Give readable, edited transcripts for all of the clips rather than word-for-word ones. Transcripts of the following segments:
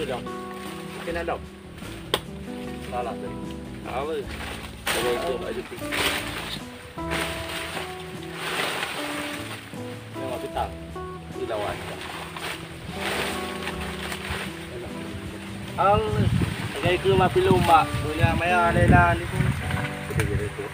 dong. Kena dong. Salah tadi. Apa? Kalau itu aja tik. Yang kita di lawan. Ang kay ko mapiluma, punya maya lela ni ko. Sige dito.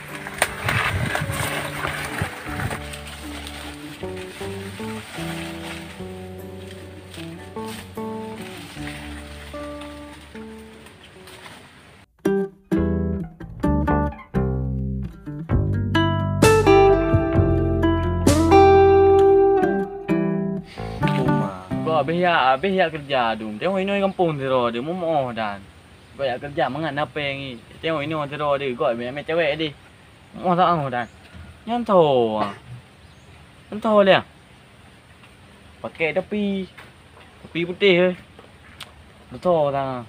Abis kerja tu. Tengok ini kampung zero dia mau dan. Banyak kerja mangan apa yang ni. Tengok ini orang zero dia. Kau ambil cewek dia. Mau tak mau dan. Nyanto. Nyanto dia. Pakai tepi putih. Betul tak?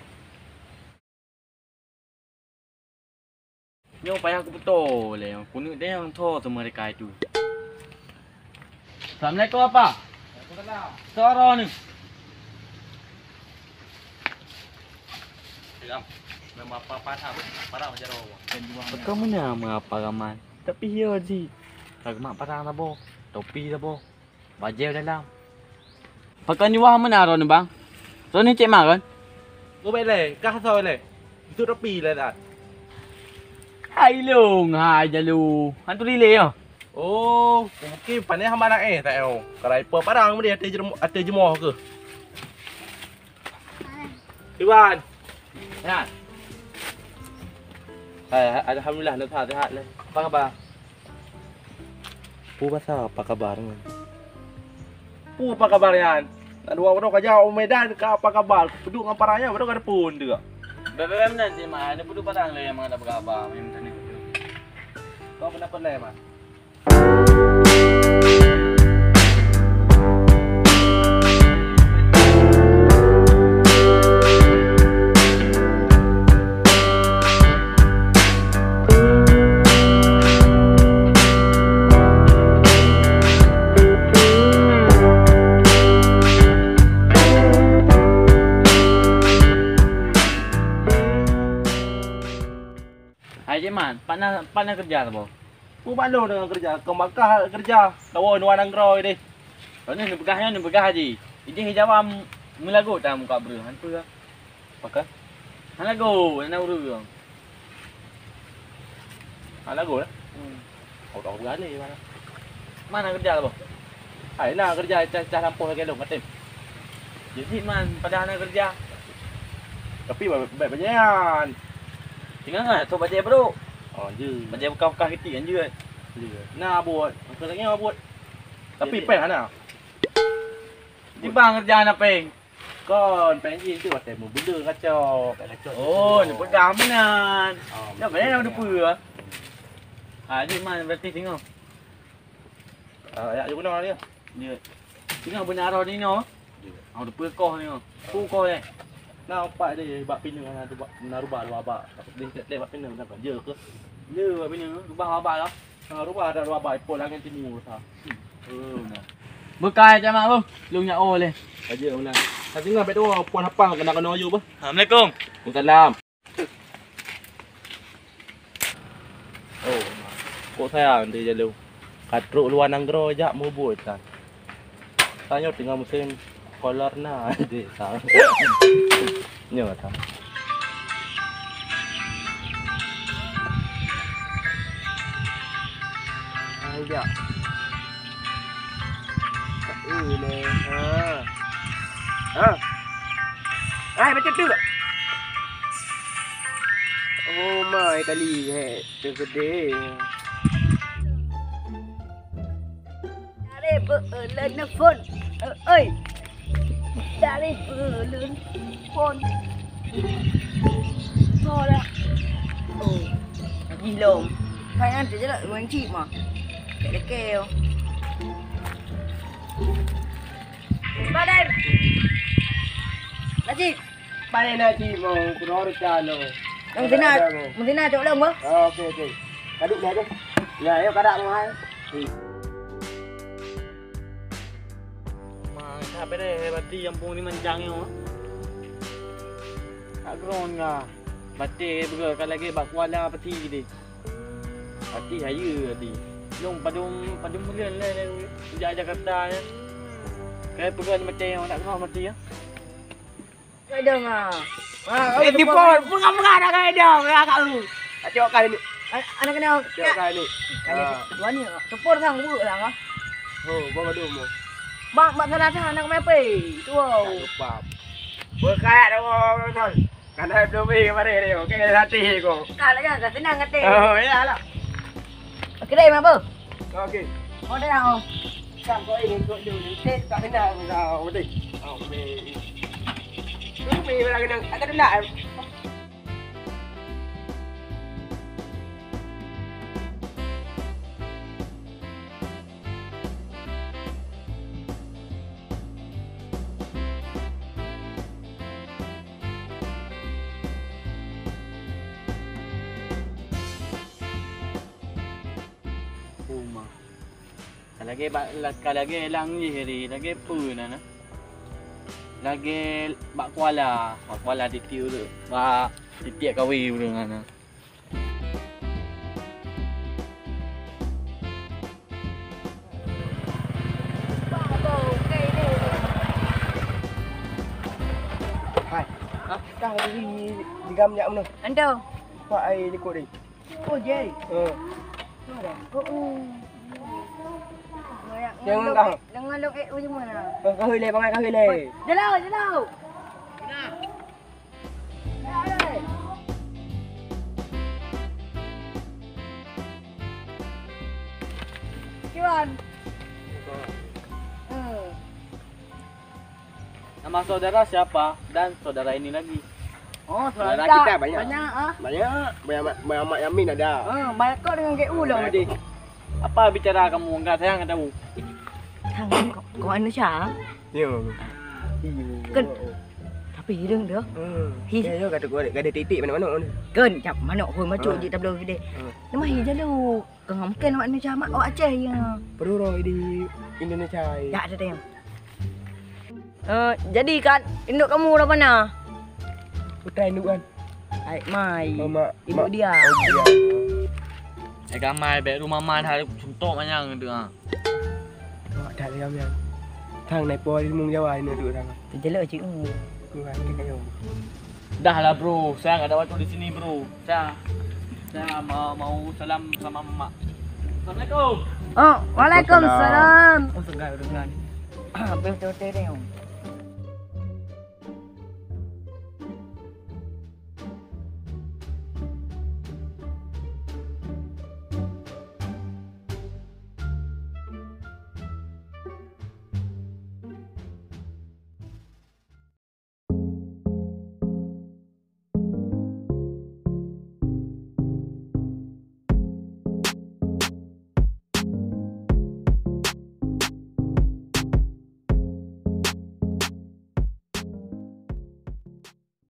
Nyo payah aku betul le. Kuning dia yang tho sama mereka itu. Assalamualaikum apa? Suara ni. Memang apa parah macam apa? Kamu ni apa raman? Tapi dia sih. Agak parah tak boh. Topi tak boh. Baju dalam. Pakai ni wah mana ron bang? Ron ni cek makan? Kau balik, kah soal le. Itu topi le dah. Hai long, hai jalu. Hantu relay ah. Oh, mungkin pandai hamba nak tak tahu. Kalau apa parang dia ate jemoh ke? Iwan. Ya. Alhamdulillah nak sihat le. Apa khabar? Pu pasal apa kabar ni? Pu apa kabar yan? Nak dua orang kerja Medan ke apa kabar? Peduk dengan parahnya baru ada pun juga. BBM nanti mah, ada peduk padang le yang ada berapa? Memang tadi. Kau kenapa le mah? Hai Jeman, panas kerja tak boh? Pu malu dengan kerja, kau makah kerja. Tahu nuan anggroi deh. Kau ni begahnya ni begah haji. Ini jawab melagu tak muka bro. Hantu ke? Pakai? Halago, nak urus. Lagu lah. Kau tahu berani mana? Mana kerja tak boh? Hai lah kerja cah lampu lagi long katim. Jadi man, pada anak kerja. Tapi baik bajian. Tinggal kan? Tu baca bro. Oh je. Baca buka-buka ketik kan je. Nah buat. Aku lagi buat. Tapi peng ana. Timbang kerjaan apa peng? Kon peng ini tu waktu mau benda kacau. Oh, ni pegang menan. Dah mana nak depa? Jadi man berarti tengok. Ya juga nama dia. Dia. Tengok benar arah ni no. Depa koh ni. Pu koh ni. Nah, pak dia bak pina dengan narubah dua abak. Dia bak pina kenapa? Je ke? Je bak pina, rubah abak lah. Rubah ada dua abak, ipol langit timur sah. Nah. Bekai macam mana tu? Lu nyak oh leh. Aja mana. Saya tinggal bet dua puan hapang kena ayu bah. Assalamualaikum. Waalaikumsalam. Oh, kok saya nanti jalu. Katruk luar nanggro jak mau buat kan. Tanya tinggal musim kolor na di sana. Nyo ta. Aja. Ini macam tu. Oh my kali tu gede. Dari berlen phone. Ơi. Dari berlen phone. Thôi đó. Nhìn lồm. Phải ăn chỉ là anh chị mà. Để kêu. Ba đây. Là gì? Ba đây là gì mà nó được trà rồi. Một thế nào chỗ lồng á? Ok. Cá đụng này chứ. Dạ em cá đạm hai. Sampai deh berarti yang pun ni mencang yo. Tak geron ngah. Batik bergerak lagi bak kuala peti di. Peti haya di. Long padum mulian le Jakarta ya. Kayak pegang mati orang nak gerak mati ya. Cái đường à. Di pon, pengang-pengang nak kaya dah, kaya lu. Tak tengok kali ni. Anak kenal. Tengok kali ni. Kali dua ni. Cepur sang bự lang ah. Oh, bawa dulu mo. Mak sana anak mepe. Tu. Tak lupa. Berkaya dah mo, tol. Kana dumi kemarin ni, okey hati ko. Kala kan kat senang kata. Oh, ya lah. Kedai apa? Okey. Mau dah oh. Kam ko ini ko dulu. Tak kena kau mesti. Oh, me. Dumi lagi nang ada nak. Rumah. Kalagi lang ni lagi pun na. Lagi bak kuala titiu tu. Bak titik kawi dengan. Hai. Dah di gam yak mana? Ando. Pak ai ikut ni. Oh je. Oh. Oh. Jangan kau. Jangan lu macam mana? Kau hơi le, bangai kau hơi le. Jalau. Kiwan. Nama saudara siapa dan saudara ini lagi? Oh, Saudara kita banyak. Banyak ah. Banyak mak Yamin ada. Banyak kau dengan GU lah. Jadi, Apa bicara kamu? Enggak, saya enggak tahu. Thằng có anh nữa chả? yo. Cần tapi hidung dia. Hi. Yo kata gua ada titik mana-mana. Cần chập mà nọ hồi mà chui gì tập đầu đi. Nó mà hi je lu. Cần ngắm ken anh nữa chả mà ở Aceh ya. Perlu di Indonesia. Ya ada tem. Jadi kan induk kamu dah mana? Putra induk kan. Hai mai. Mak Ibu dia. Gamai baik rumah man hari contoh banyak gitu ah. Mak dah liam yang. Thang naik po di Mung Jawa ini duduk thang. Terjelek cik. Ku kan kayo. Dah lah bro, saya enggak ada waktu di sini bro. Saya mau salam sama mak. Assalamualaikum. Waalaikumsalam. Oh segar dengan. Betul-betul dia.